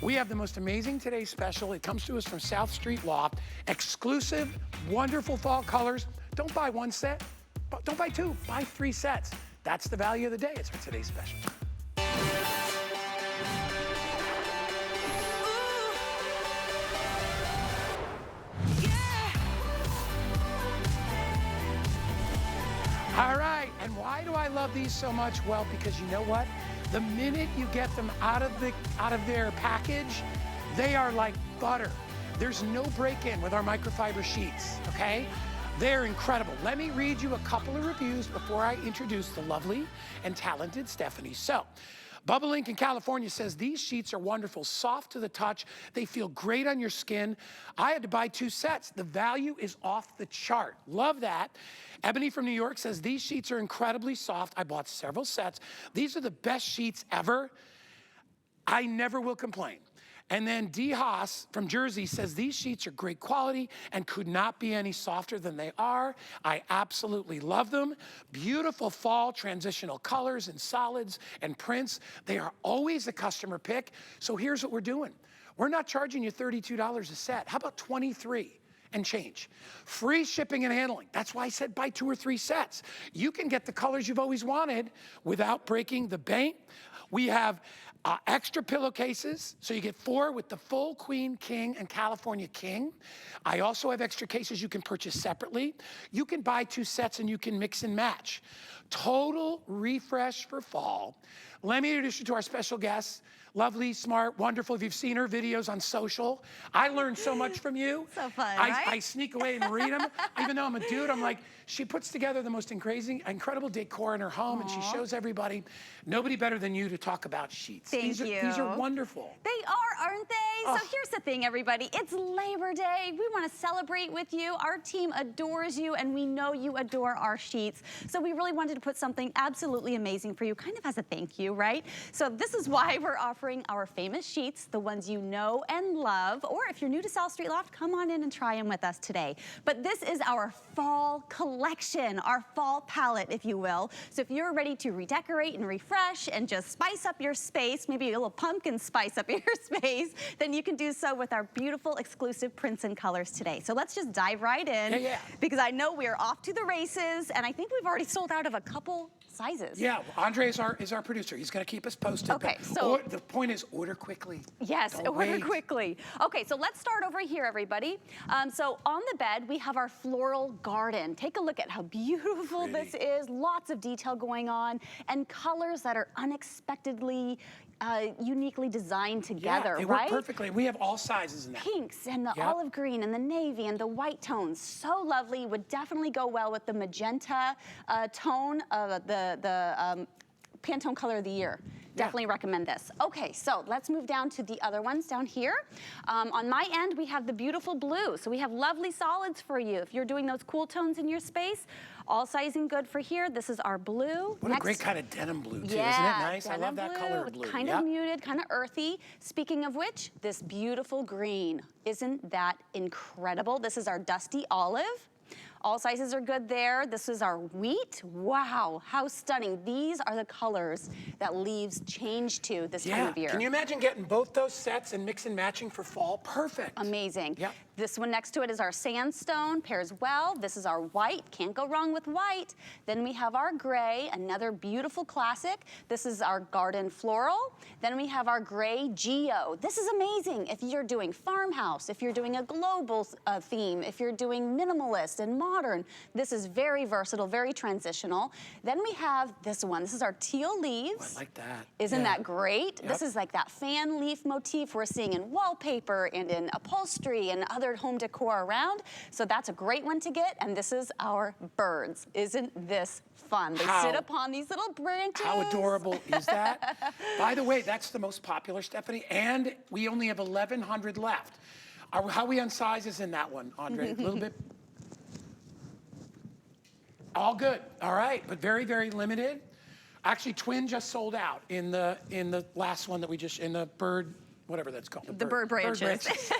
We have the most amazing today's special. It comes to us from South Street Loft. Exclusive, wonderful fall colors. Don't buy one set, don't buy two, buy 3 sets. That's the value of the day. It's our today's special. All right, and why do I love these so much? Well, because you know what? The minute you get them out of their package, they are like butter. There's no break-in with our microfiber sheets, okay? They're incredible. Let me read you a couple of reviews before I introduce the lovely and talented Stephanie. So, Bubble Ink in California says, these sheets are wonderful, soft to the touch. They feel great on your skin. I had to buy 2 sets. The value is off the chart. Love that. Ebony from New York says, these sheets are incredibly soft. I bought several sets. These are the best sheets ever. I never will complain. And then D. Haas from Jersey says, these sheets are great quality and could not be any softer than they are. I absolutely love them. Beautiful fall transitional colors and solids and prints. They are always a customer pick. So here's what we're doing. We're not charging you $32 a set. How about 23 and change? Free shipping and handling. That's why I said buy 2 or 3 sets. You can get the colors you've always wanted without breaking the bank. We have extra pillowcases, so you get 4 with the full Queen, King, and California King. I also have extra cases you can purchase separately. You can buy 2 sets and you can mix and match. Total refresh for fall. Let me introduce you to our special guest. Lovely, smart, wonderful. If you've seen her videos on social, I learned so much from you. So fun, right? I sneak away and read them. Even though I'm a dude, I'm like, she puts together the most incredible decor in her home. Aww. And she shows everybody, nobody better than you to talk about sheets. Thank you. These are wonderful. They are, aren't they? Oh. So here's the thing, everybody. It's Labor Day. We want to celebrate with you. Our team adores you, and we know you adore our sheets. So we really wanted to put something absolutely amazing for you, kind of as a thank you, right? So this is why we're offering our famous sheets, the ones you know and love. Or if you're new to South Street Loft, come on in and try them with us today. But this is our fall collection, our fall palette, if you will. So if you're ready to redecorate and refresh and just spice up your space, maybe a little pumpkin spice up your space, then you can do so with our beautiful exclusive prints and colors today. So let's just dive right in, because I know we're off to the races, and I think we've already sold out of a couple sizes. Yeah, Andre is our producer. He's going to keep us posted. Okay, so the point is, order quickly. Yes, Don't order wait. quickly. Okay, so let's start over here, everybody. So on the bed, we have our floral garden. Take a look at how beautiful this is. Lots of detail going on, and colors that are unexpectedly uniquely designed together, they right? work perfectly. We have all sizes in that. Pinks and the olive green and the navy and the white tones. So lovely. Would definitely go well with the magenta tone of the Pantone color of the year. Definitely recommend this. Okay, so let's move down to the other ones down here. On my end, we have the beautiful blue. So we have lovely solids for you. If you're doing those cool tones in your space, all sizing good for here. This is our blue. What a great kind of denim blue, too. Yeah, isn't it nice? I love that color of blue. Kind of muted, kind of earthy. Speaking of which, this beautiful green. Isn't that incredible? This is our dusty olive. All sizes are good there. This is our wheat. Wow, how stunning. These are the colors that leaves change to this time of year. Can you imagine getting both those sets and mix and matching for fall? Perfect. Amazing. Yep. This one next to it is our sandstone, pairs well. This is our white, can't go wrong with white. Then we have our gray, another beautiful classic. This is our garden floral. Then we have our gray geo. This is amazing if you're doing farmhouse, if you're doing a global theme, if you're doing minimalist and modern. This is very versatile, very transitional. Then we have this one. This is our teal leaves. Oh, I like that. Isn't that great? Yep. This is like that fan leaf motif we're seeing in wallpaper and in upholstery and other home decor around. So that's a great one to get. And this is our birds. Isn't this fun? They sit upon these little branches. How adorable is that? By the way, that's the most popular, Stephanie, and we only have 1,100 left. How are we on sizes in that one, Andre? A little bit? All good, all right, but very, very limited. Actually, twin just sold out in the last one that we just, in the bird, whatever that's called. The bird branches.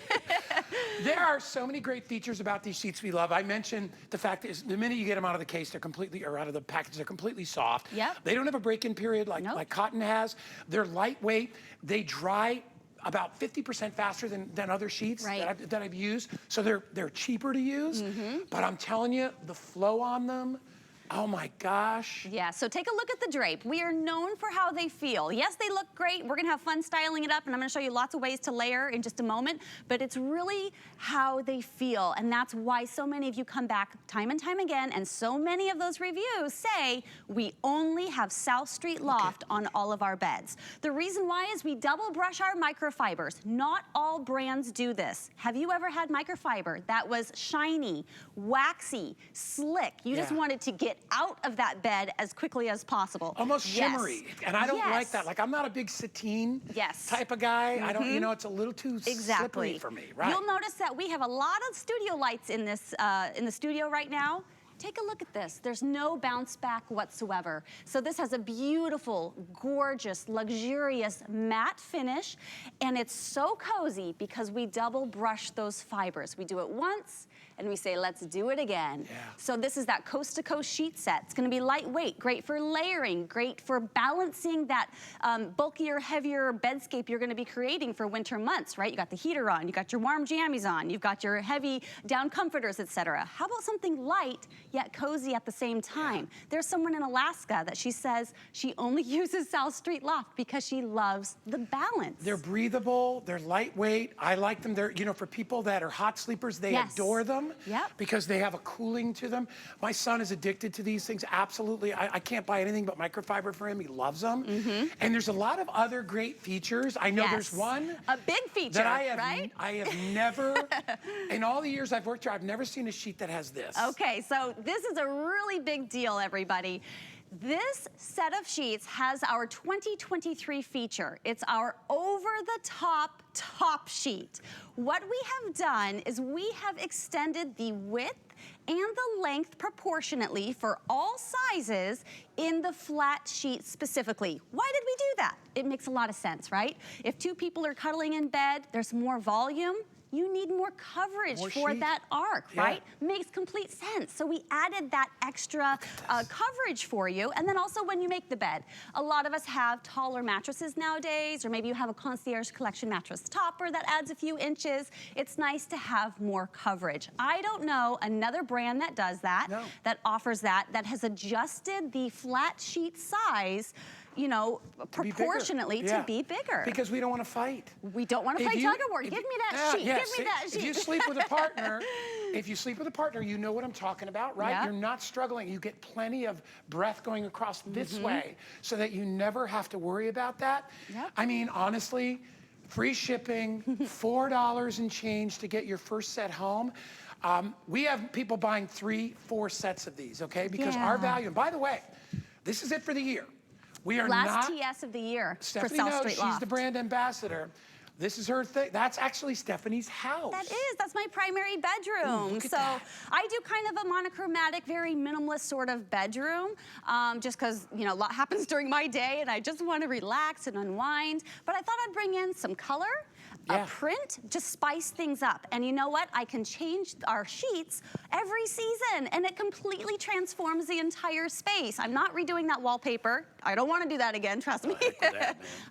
There are so many great features about these sheets we love. I mentioned the fact that the minute you get them out of the case, they're completely, or out of the package, they're completely soft. Yep. They don't have a break-in period like cotton has. They're lightweight. They dry about 50% faster than other sheets Right. that I've used. So they're cheaper to use, but I'm telling you, the flow on them, oh my gosh. Yeah, so take a look at the drape. We are known for how they feel. Yes, they look great. We're gonna have fun styling it up, and I'm gonna show you lots of ways to layer in just a moment, but it's really how they feel, and that's why so many of you come back time and time again, and so many of those reviews say we only have South Street Loft on all of our beds. The reason why is we double brush our microfibers. Not all brands do this. Have you ever had microfiber that was shiny, waxy, slick? You just wanted to get out of that bed as quickly as possible. Almost shimmery, and I don't like that. Like, I'm not a big sateen type of guy. I don't, you know, it's a little too slippery for me, right? You'll notice that we have a lot of studio lights in this in the studio right now. Take a look at this. There's no bounce back whatsoever. So this has a beautiful, gorgeous, luxurious matte finish, and it's so cozy because we double brush those fibers. We do it once, and we say, let's do it again. So this is that coast-to-coast sheet set. It's gonna be lightweight, great for layering, great for balancing that bulkier, heavier bedscape you're gonna be creating for winter months, right? You got the heater on, you got your warm jammies on, you've got your heavy down comforters, etc. How about something light, yet cozy at the same time? There's someone in Alaska that she says she only uses South Street Loft because she loves the balance. They're breathable, they're lightweight. I like them. They're, you know, for people that are hot sleepers, they adore them. Because they have a cooling to them. My son is addicted to these things, absolutely. I can't buy anything but microfiber for him. He loves them. And there's a lot of other great features. I know there's one. A big feature, that I have, right? I have never, in all the years I've worked here, I've never seen a sheet that has this. Okay, so this is a really big deal, everybody. This set of sheets has our 2023 feature. It's our over-the-top top sheet. What we have done is we have extended the width and the length proportionately for all sizes in the flat sheet specifically. Why did we do that? It makes a lot of sense, right? If two people are cuddling in bed, there's more volume. You need more coverage for that arc, right? Makes complete sense. So we added that extra coverage for you. And then also when you make the bed, a lot of us have taller mattresses nowadays, or maybe you have a concierge collection mattress topper that adds a few inches. It's nice to have more coverage. I don't know another brand that does that, that offers that has adjusted the flat sheet size, you know, proportionately to be bigger. Because we don't want to fight. We don't want to fight tug of war. Give me that sheet. Give me that sheet. If you sleep with a partner, you know what I'm talking about, right? You're not struggling. You get plenty of breath going across this way so that you never have to worry about that. I mean, honestly, free shipping, $4 and change to get your first set home. We have people buying 3-4 sets of these, okay? Because our value, and by the way, this is it for the year. We are last TS of the year for South Street Loft. She's the brand ambassador. This is her thing. That's actually Stephanie's house. That is. That's my primary bedroom. Look at that. I do kind of a monochromatic, very minimalist sort of bedroom, just because, you know, a lot happens during my day and I just want to relax and unwind. But I thought I'd bring in some color, a print, just spice things up. And you know what? I can change our sheets every season and it completely transforms the entire space. I'm not redoing that wallpaper. I don't want to do that again, trust me.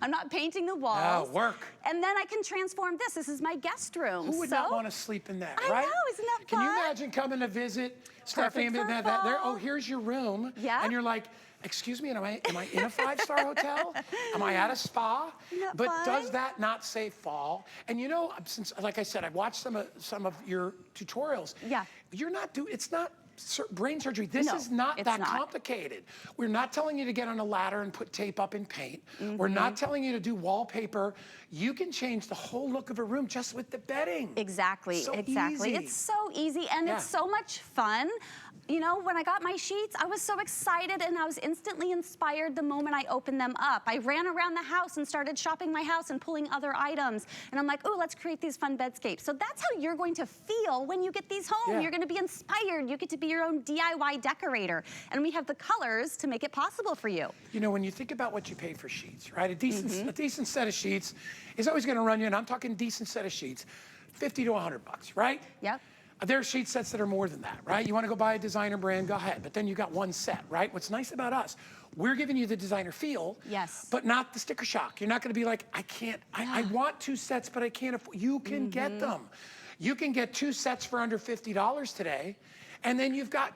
I'm not painting the walls. Work. And then I can transform this. This is my guest room. Who would not want to sleep in that, I right? know, isn't that fun? Can you imagine coming to visit Stephanie and oh, here's your room. And you're like, excuse me, am I in a 5-star hotel? Am I at a spa? But fun? Does that not say fall? And you know, since, like I said, I've watched some of your tutorials. You're not doing, it's not brain surgery. This is not that complicated. We're not telling you to get on a ladder and put tape up and paint. We're not telling you to do wallpaper. You can change the whole look of a room just with the bedding. Exactly, exactly. It's so easy and it's so much fun. You know, when I got my sheets, I was so excited and I was instantly inspired the moment I opened them up. I ran around the house and started shopping my house and pulling other items. And I'm like, oh, let's create these fun bedscapes. So that's how you're going to feel when you get these home. You're going to be inspired. You get to be your own DIY decorator. And we have the colors to make it possible for you. You know, when you think about what you pay for sheets, right? A decent set of sheets is always going to run you, and I'm talking decent set of sheets, $50 to $100, right? There are sheet sets that are more than that, right? You want to go buy a designer brand, go ahead. But then you got one set, right? What's nice about us, we're giving you the designer feel, yes, but not the sticker shock. You're not going to be like, I can't, I want 2 sets, but I can't afford. You can get them. You can get 2 sets for under $50 today, and then you've got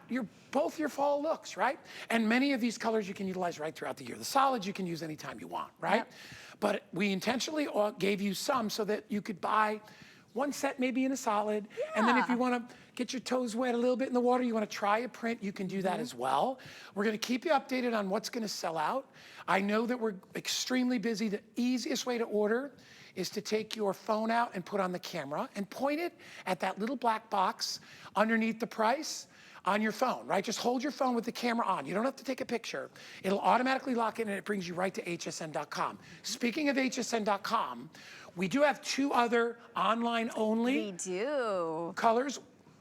both your fall looks, right? And many of these colors you can utilize right throughout the year. The solids you can use anytime you want, right? Yep. But we intentionally gave you some so that you could buy one set maybe in a solid, and then if you want to get your toes wet a little bit in the water, you want to try a print, you can do that as well. We're going to keep you updated on what's going to sell out. I know that we're extremely busy. The easiest way to order is to take your phone out and put on the camera and point it at that little black box underneath the price on your phone, right? Just hold your phone with the camera on. You don't have to take a picture. It'll automatically lock in and it brings you right to hsn.com. Speaking of hsn.com, we do have 2 other online only colors.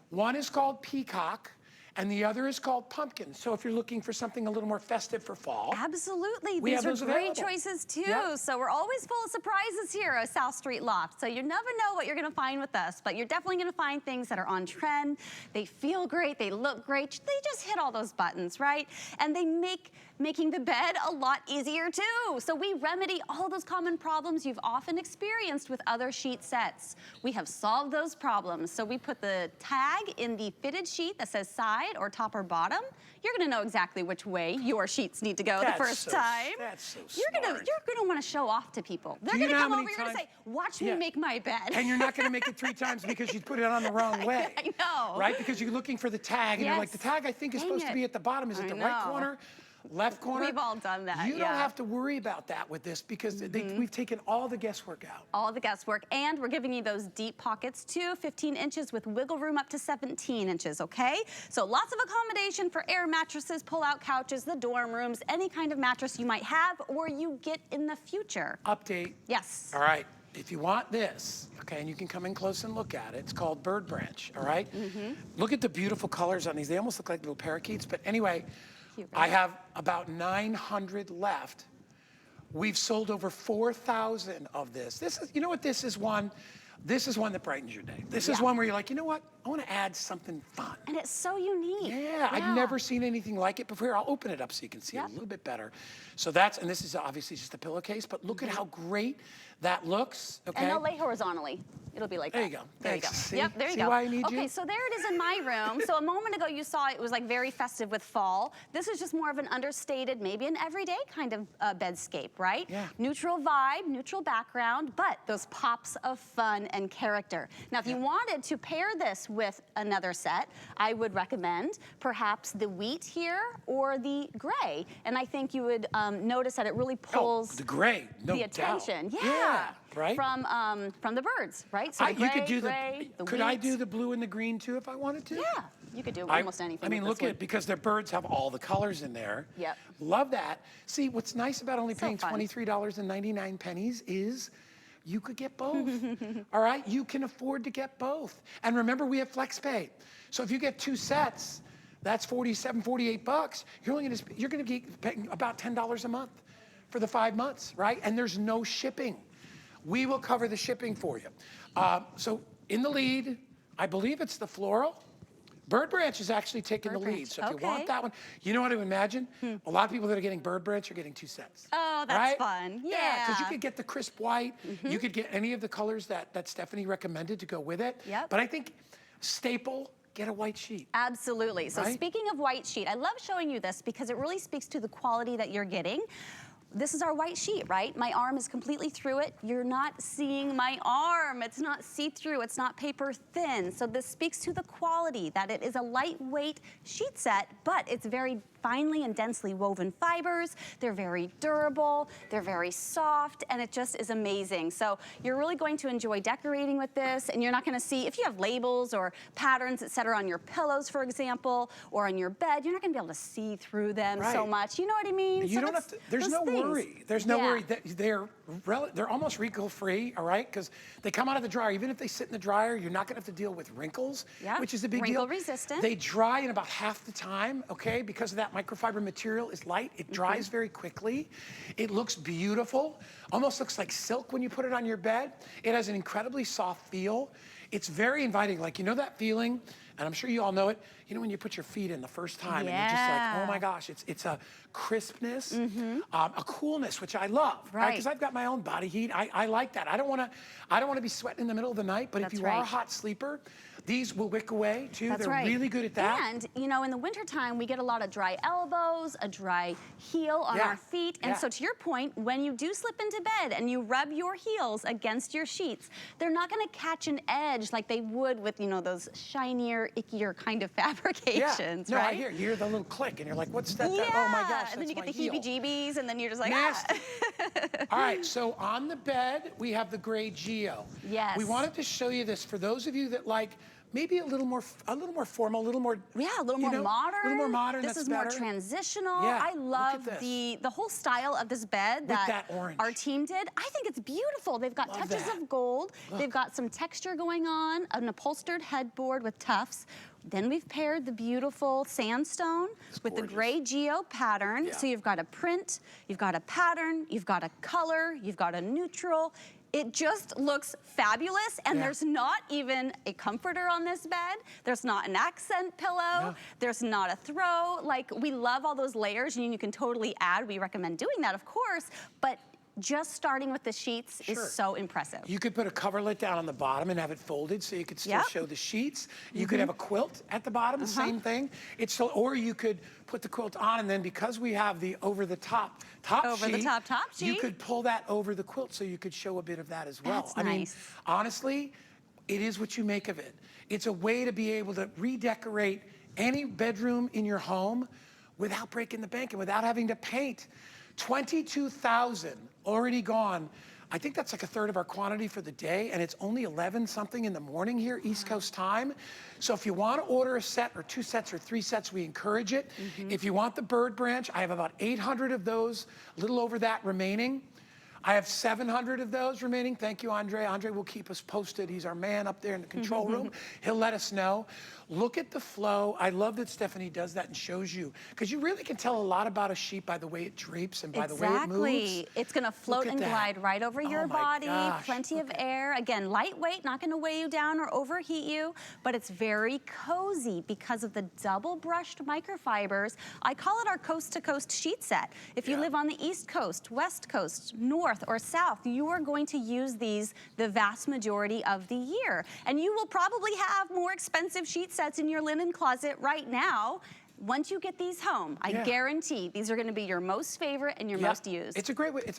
One is called Peacock, and the other is called Pumpkin. So if you're looking for something a little more festive for fall. Absolutely. These are great choices too. Yep. So we're always full of surprises here at South Street Loft. So you never know what you're going to find with us, but you're definitely going to find things that are on trend. They feel great. They look great. They just hit all those buttons, right? And they make making the bed a lot easier too. So we remedy all those common problems you've often experienced with other sheet sets. We have solved those problems. So we put the tag in the fitted sheet that says side or top or bottom. You're gonna know exactly which way your sheets need to go the first time. That's so You're gonna want to show off to people. They're gonna come over, you're gonna say, watch me make my bed. And you're not gonna make it 3 times because you put it on the wrong way. I know. Right? Because you're looking for the tag and you're like, the tag I think is supposed to be at the bottom. Is it the right corner? Left corner? We've all done that, You don't have to worry about that with this because we've taken all the guesswork out. All the guesswork, and we're giving you those deep pockets too, 15 inches with wiggle room up to 17 inches, okay? So lots of accommodation for air mattresses, pull-out couches, the dorm rooms, any kind of mattress you might have or you get in the future. Update. Yes. All right. If you want this, okay, and you can come in close and look at it, it's called Bird Branch, all right? Look at the beautiful colors on these. They almost look like little parakeets, but anyway, cute, right? I have about 900 left. We've sold over 4,000 of this. This is, you know what this is one? This is one that brightens your day. This is one where you're like, you know what? I want to add something fun. And it's so unique. Yeah, I've never seen anything like it before. I'll open it up so you can see it a little bit better. So that's, and this is obviously just a pillowcase, but look at how great that looks, okay? And they'll lay horizontally. It'll be like that. There you go. There you go. See? Yep, there you see go. Why I need okay, you? so there it is in my room. So a moment ago you saw it was like very festive with fall. This is just more of an understated, maybe an everyday kind of bedscape, right? Yeah. Neutral vibe, neutral background, but those pops of fun and character. Now, if you wanted to pair this with another set, I would recommend perhaps the wheat here or the gray. And I think you would notice that it really pulls the gray, no the attention. doubt. Yeah. Right? From the birds, right? So the gray, you could do gray, the could I do the blue and the green too if I wanted to? Yeah, you could do almost anything. I mean, with look this at it because their birds have all the colors in there. Yep. Love that. See, what's nice about only paying fun. $23.99 is you could get both. All right, you can afford to get both. And remember, we have flex pay. So if you get 2 sets, that's $47, $48. You're going to be paying about $10 a month for the 5 months, right? And there's no shipping. We will cover the shipping for you. So in the lead, I believe it's the floral. Bird Branch is actually taking the lead. So if you want that one, you know what I would imagine? A lot of people that are getting Bird Branch are getting 2 sets. Oh, that's fun. Yeah. Because you could get the crisp white. You could get any of the colors that Stephanie recommended to go with it. Yep. But I think staple, get a white sheet. Absolutely. So speaking of white sheet, I love showing you this because it really speaks to the quality that you're getting. This is our white sheet, right? My arm is completely through it. You're not seeing my arm. It's not see-through. It's not paper thin. So this speaks to the quality that it is a lightweight sheet set, but it's very finely and densely woven fibers. They're very durable. They're very soft, and it just is amazing. So you're really going to enjoy decorating with this, and you're not going to see, if you have labels or patterns, et cetera, on your pillows, for example, or on your bed, you're not going to be able to see through them so much. You know what I mean? You don't have to, there's no worry. There's no worry. They're almost wrinkle-free, all right? Because they come out of the dryer. Even if they sit in the dryer, you're not going to have to deal with wrinkles, which is a big deal. Wrinkle-resistant. They dry in about half the time, okay? Because of that microfiber material is light. It dries very quickly. It looks beautiful. Almost looks like silk when you put it on your bed. It has an incredibly soft feel. It's very inviting. Like, you know that feeling, and I'm sure you all know it, you know when you put your feet in the first time and you're just like, oh my gosh, it's a crispness, a coolness, which I love, right? Because I've got my own body heat. I like that. I don't want to be sweating in the middle of the night, but if you are a hot sleeper, these will wick away too. They're really good at that. And you know, in the wintertime, we get a lot of dry elbows, a dry heel on our feet. And so to your point, when you do slip into bed and you rub your heels against your sheets, they're not gonna catch an edge like they would with, you know, those shinier, ickier kind of fabrications, no, right? I hear the little click and you're like, what's that? Oh my gosh, and then you get the heel. heebie-jeebies and then you're just like, nasty. All right, so on the bed, we have the gray Geo. Yes. We wanted to show you this for those of you that like maybe a little more formal, a little more a little more modern. A little more modern. This is more transitional. Yeah, I love the whole style of this bed that orange. our team did. I think it's beautiful. They've got touches of gold. Look. They've got some texture going on, an upholstered headboard with tufts. Then we've paired the beautiful sandstone with the gray Geo pattern. So you've got a print, you've got a pattern, you've got a color, you've got a neutral. It just looks fabulous, and there's not even a comforter on this bed. There's not an accent pillow. There's not a throw. Like, we love all those layers, and you can totally add. We recommend doing that, of course, but just starting with the sheets is so impressive. You could put a coverlet down on the bottom and have it folded so you could still show the sheets. You could have a quilt at the bottom, the same thing. Or you could put the quilt on, and then because we have the over-the-top sheet, you could pull that over the quilt so you could show a bit of that as well. That's I mean, nice. honestly, it is what you make of it. It's a way to be able to redecorate any bedroom in your home without breaking the bank and without having to paint. 22,000 already gone. I think that's like a third of our quantity for the day, and it's only 11 something in the morning here, East Coast time. So if you want to order a set or 2 sets or 3 sets, we encourage it. If you want the bird branch, I have about 800 of those, a little over that remaining. I have 700 of those remaining. Thank you, Andre. Andre will keep us posted. He's our man up there in the control room. He'll let us know. Look at the flow. I love that Stephanie does that and shows you, because you really can tell a lot about a sheet by the way it drapes and by the way it moves. It's going to float and glide right over your body. Plenty of air. Again, lightweight, not going to weigh you down or overheat you, but it's very cozy because of the double brushed microfibers. I call it our coast-to-coast sheet set. If you live on the East Coast, West Coast, North or South, you are going to use these the vast majority of the year. And you will probably have more expensive sheet sets in your linen closet right now. Once you get these home, I guarantee these are going to be your most favorite and your most used. It's a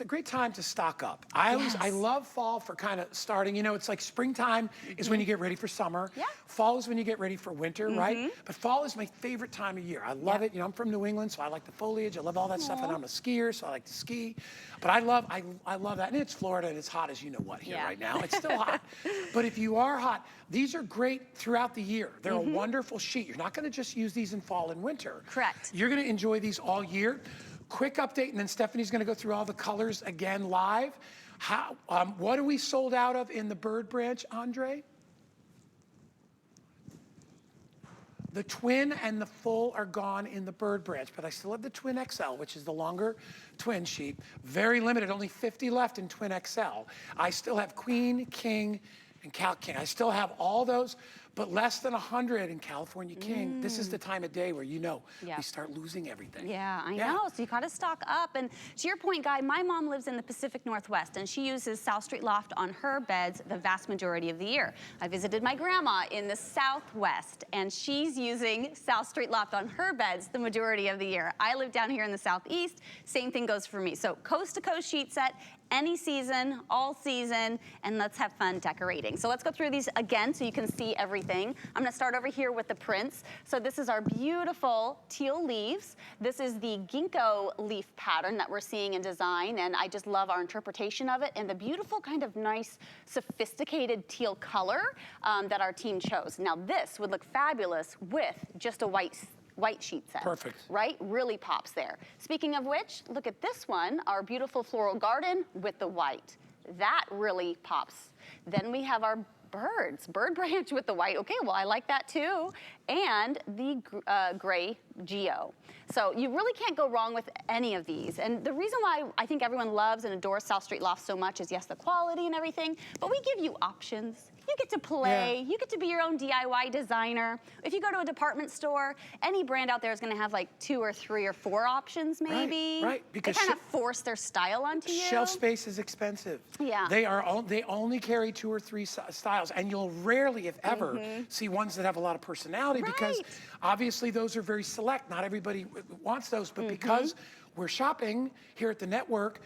great time to stock up. I love fall for kind of starting. You know, it's like springtime is when you get ready for summer. Fall is when you get ready for winter, right? But fall is my favorite time of year. I love it. You know, I'm from New England, so I like the foliage. I love all that stuff, and I'm a skier, so I like to ski. But I love that. And it's Florida, and it's hot as you know what here right now. It's still hot. But if you are hot, these are great throughout the year. They're a wonderful sheet. You're not going to just use these in fall and winter. Correct. You're going to enjoy these all year. Quick update, and then Stephanie's going to go through all the colors again live. What are we sold out of in the bird branch, Andre? The twin and the full are gone in the bird branch, but I still have the twin XL, which is the longer twin sheet. Very limited, only 50 left in twin XL. I still have queen, king, and Cal King. I still have all those, but less than 100 in California King. This is the time of day where we start losing everything. Yeah, I know. So you got to stock up. And to your point, Guy, my mom lives in the Pacific Northwest, and she uses South Street Loft on her beds the vast majority of the year. I visited my grandma in the Southwest, and she's using South Street Loft on her beds the majority of the year. I live down here in the Southeast. Same thing goes for me. So coast-to-coast sheet set, any season, all season, and let's have fun decorating. So let's go through these again so you can see everything. I'm gonna start over here with the prints. So this is our beautiful teal leaves. This is the ginkgo leaf pattern that we're seeing in design, and I just love our interpretation of it and the beautiful kind of nice, sophisticated teal color that our team chose. Now this would look fabulous with just a white sheet set. Perfect. Right? Really pops there. Speaking of which, look at this one, our beautiful floral garden with the white. That really pops. Then we have our bird branch with the white. Okay, well, I like that too. And the gray Geo. So you really can't go wrong with any of these. And the reason why I think everyone loves and adores South Street Loft so much is, yes, the quality and everything, but we give you options. You get to play, you get to be your own DIY designer. If you go to a department store, any brand out there is gonna have like 2 or 3 or 4 options maybe. Right, because they kind of force their style onto you. Shelf space is expensive. Yeah. They only carry 2 or 3 styles, and you'll rarely, if ever, see ones that have a lot of personality because obviously those are very select. Not everybody wants those, but because we're shopping here at the network,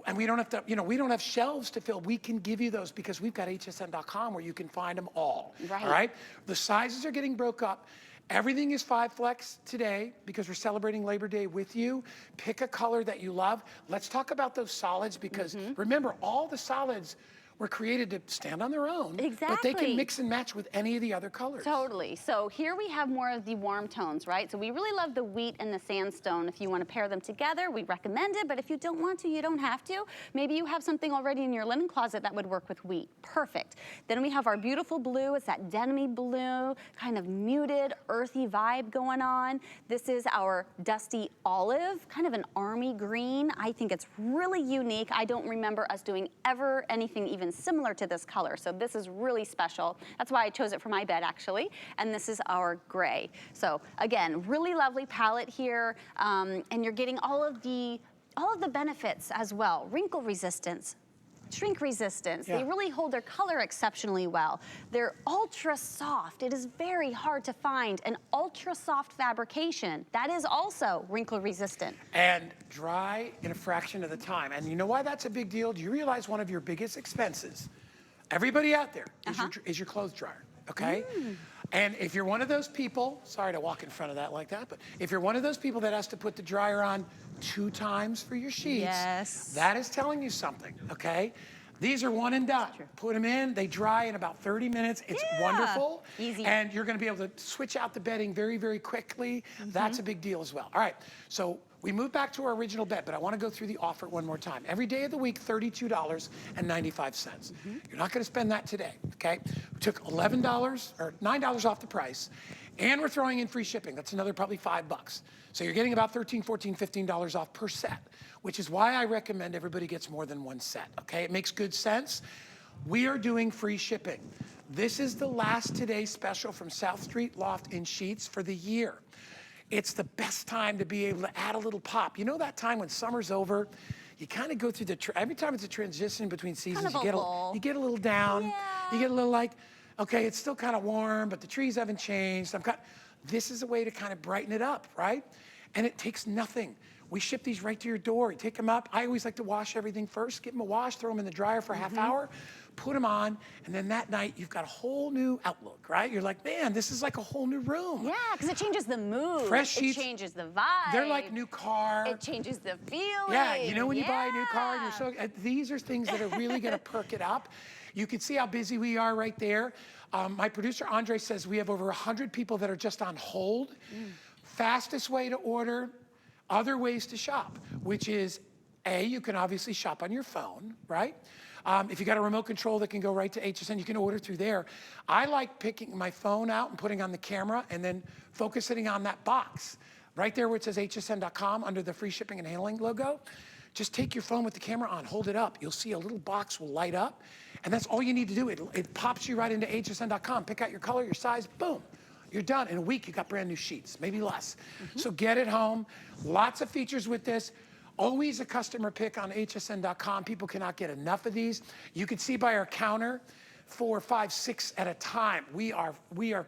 and we don't have to, we don't have shelves to fill. We can give you those because we've got hsn.com where you can find them all. Right. All right? The sizes are getting broke up. Everything is 5 flex today because we're celebrating Labor Day with you. Pick a color that you love. Let's talk about those solids because remember, all the solids were created to stand on their own. Exactly. But they can mix and match with any of the other colors. Totally. So here we have more of the warm tones, right? So we really love the wheat and the sandstone. If you want to pair them together, we recommend it. But if you don't want to, you don't have to. Maybe you have something already in your linen closet that would work with wheat. Perfect. Then we have our beautiful blue. It's that denim-y blue, kind of muted, earthy vibe going on. This is our dusty olive, kind of an army green. I think it's really unique. I don't remember us doing ever anything even similar to this color. So this is really special. That's why I chose it for my bed actually. And this is our gray. So again, really lovely palette here. And you're getting all of the benefits as well. Wrinkle resistance, shrink resistance. They really hold their color exceptionally well. They're ultra soft. It is very hard to find an ultra soft fabrication that is also wrinkle resistant. And dry in a fraction of the time. And you know why that's a big deal? Do you realize one of your biggest expenses, everybody out there, is your clothes dryer, okay? And if you're one of those people, sorry to walk in front of that like that, but if you're one of those people that has to put the dryer on 2 times for your sheets, that is telling you something, okay? These are one and done. Put them in, they dry in about 30 minutes. It's wonderful. Easy. And you're gonna be able to switch out the bedding very, very quickly. That's a big deal as well. All right, so we moved back to our original bed, but I wanna go through the offer one more time. Every day of the week, $32.95. You're not gonna spend that today, okay? We took $11 or $9 off the price, and we're throwing in free shipping. That's another probably $5. So you're getting about $13, $14, $15 off per set, which is why I recommend everybody gets more than 1 set, okay? It makes good sense. We are doing free shipping. This is the last Today special from South Street Loft in Sheets for the year. It's the best time to be able to add a little pop. You know that time when summer's over, you kind of go through every time it's a transition between seasons, you get a little down. You get a little like, okay, it's still kind of warm, but the trees haven't changed. This is a way to kind of brighten it up, right? And it takes nothing. We ship these right to your door. You take them up. I always like to wash everything first. Give them a wash, throw them in the dryer for a half hour, put them on, and then that night you've got a whole new outlook, right? You're like, man, this is like a whole new room. Yeah, because it changes the mood. Fresh sheets. It changes the vibe. They're like new car. It changes the feeling. Yeah, you know when you buy a new car, and you're so, these are things that are really gonna perk it up. You can see how busy we are right there. My producer, Andre, says we have over 100 people that are just on hold. Fastest way to order, other ways to shop, which is, you can obviously shop on your phone, right? If you got a remote control that can go right to HSN, you can order through there. I like picking my phone out and putting on the camera and then focusing on that box. Right there where it says hsn.com under the free shipping and handling logo. Just take your phone with the camera on, hold it up. You'll see a little box will light up, and that's all you need to do. It pops you right into hsn.com. Pick out your color, your size, boom. You're done. In a week, you got brand new sheets, maybe less. So get it home. Lots of features with this. Always a customer pick on hsn.com. People cannot get enough of these. You can see by our counter, 4, 5, 6 at a time. We are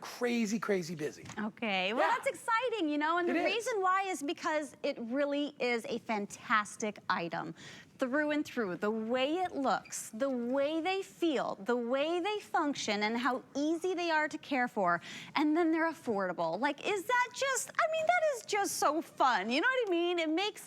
crazy, crazy busy. Okay, well that's exciting, you know, and the reason why is because it really is a fantastic item. Through and through, the way it looks, the way they feel, the way they function, and how easy they are to care for, and then they're affordable. Like, is that just, I mean, that is just so fun. You know what I mean? It makes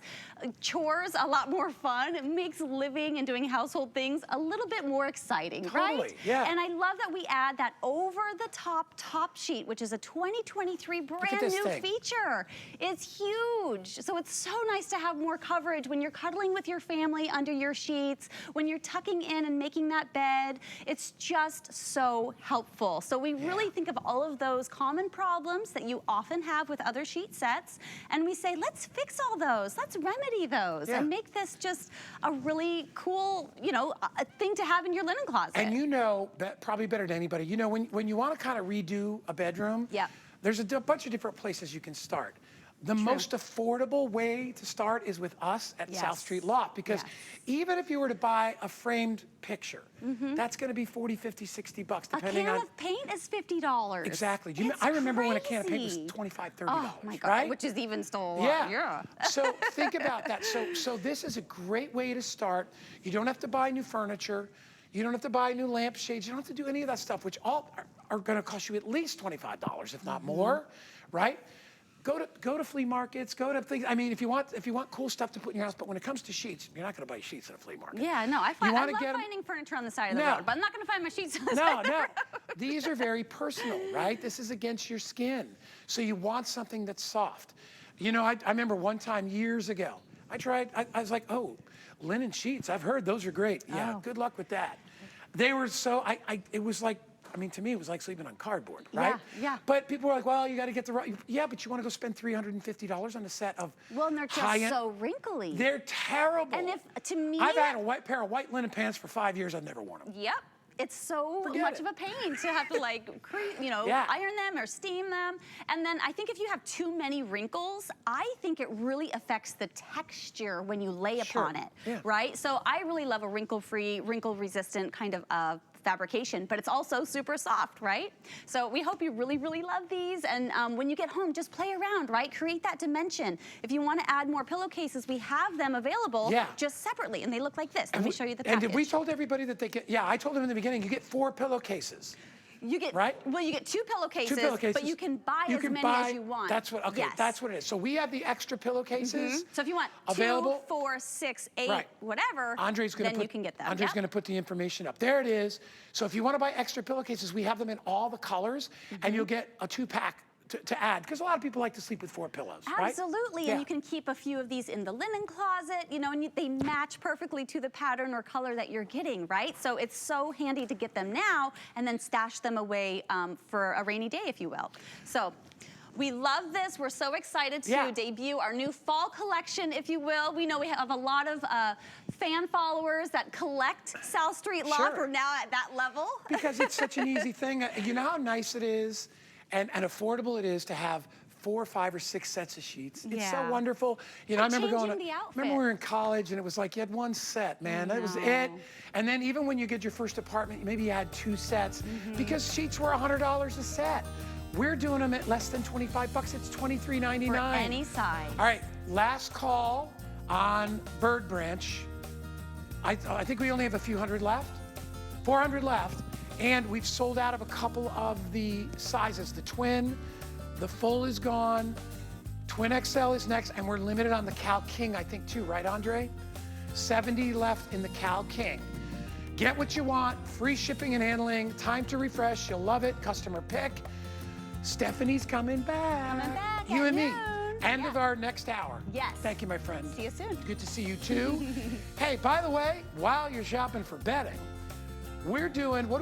chores a lot more fun. It makes living and doing household things a little bit more exciting, right? Yeah. And I love that we add that over-the-top top sheet, which is a 2023 brand new feature. It's huge. So it's so nice to have more coverage when you're cuddling with your family family under your sheets, when you're tucking in and making that bed. It's just so helpful. So we really think of all of those common problems that you often have with other sheet sets, and we say, let's fix all those. Let's remedy those and make this just a really cool, a thing to have in your linen closet. And you know, probably better than anybody, you know, when you want to kind of redo a bedroom, there's a bunch of different places you can start. The most affordable way to start is with us at South Street Loft, because even if you were to buy a framed picture, that's going to be 40, 50, 60 bucks, depending on... A can of paint is $50. Exactly. I remember when a can of paint was $25, $30, oh my God, right? which is even still a lot. So think about that. So this is a great way to start. You don't have to buy new furniture. You don't have to buy new lampshades. You don't have to do any of that stuff, which all are going to cost you at least $25, if not more, right? Go to flea markets, go to things. I mean, if you want cool stuff to put in your house, but when it comes to sheets, you're not going to buy sheets at a flea market. Yeah, no, I love finding furniture on the side of the road, but I'm not going to find my sheets on the side of the road. These are very personal, right? This is against your skin. So you want something that's soft. You know, I remember one time years ago, I was like, oh, linen sheets, I've heard those are great. Yeah, good luck with that. They were so, it was like, I mean, to me, it was like sleeping on cardboard, right? Yeah. But people were like, well, you got to get the right, but you want to go spend $350 on a set of Well, and they're just so wrinkly. They're terrible. And to me... I've had a pair of white linen pants for 5 years. I've never worn them. Yep. It's so much of a pain to have to iron them or steam them. And then I think if you have too many wrinkles, I think it really affects the texture when you lay upon it, right? So I really love a wrinkle-free, wrinkle-resistant kind of fabrication, but it's also super soft, right? So we hope you really, really love these. And when you get home, just play around, right? Create that dimension. If you want to add more pillowcases, we have them available just separately, and they look like this. Let me show you the package. And we told everybody that they get, I told them in the beginning, you get 4 pillowcases. You get, well, you get 2 pillowcases, but you can buy as many as you want. That's what, that's what it is. So we have the extra pillowcases. So if you want available, 2, 4, 6, 8, whatever, then you can get them. Andre's going to put the information up. There it is. So if you want to buy extra pillowcases, we have them in all the colors, and you'll get a 2-pack to add, because a lot of people like to sleep with 4 pillows, right? Absolutely, and you can keep a few of these in the linen closet, and they match perfectly to the pattern or color that you're getting, right? So it's so handy to get them now and then stash them away for a rainy day, if you will. So we love this. We're so excited to debut our new fall collection, if you will. We know we have a lot of fan followers that collect South Street Loft. We're now at that level. Because it's such an easy thing. You know how nice it is and affordable it is to have 4, 5, or 6 sets of sheets. It's so wonderful. I remember remember we were in college and it was like you had 1 set, man. That was it. And then even when you get your first apartment, maybe you had 2 sets because sheets were $100 a set. We're doing them at less than 25 bucks. It's $23.99. For any size. All right, last call on Bird Branch. I think we only have a few hundred left. 400 left. And we've sold out of a couple of the sizes. The twin, the full is gone. Twin XL is next, and we're limited on the Cal King, I think, too, right, Andre? 70 left in the Cal King. Get what you want, free shipping and handling, time to refresh, you'll love it, customer pick. Stephanie's coming back. You and me. End of our next hour. Yes. Thank you, my friend. See you soon. Good to see you, too. Hey, by the way, while you're shopping for bedding, we're doing, what do we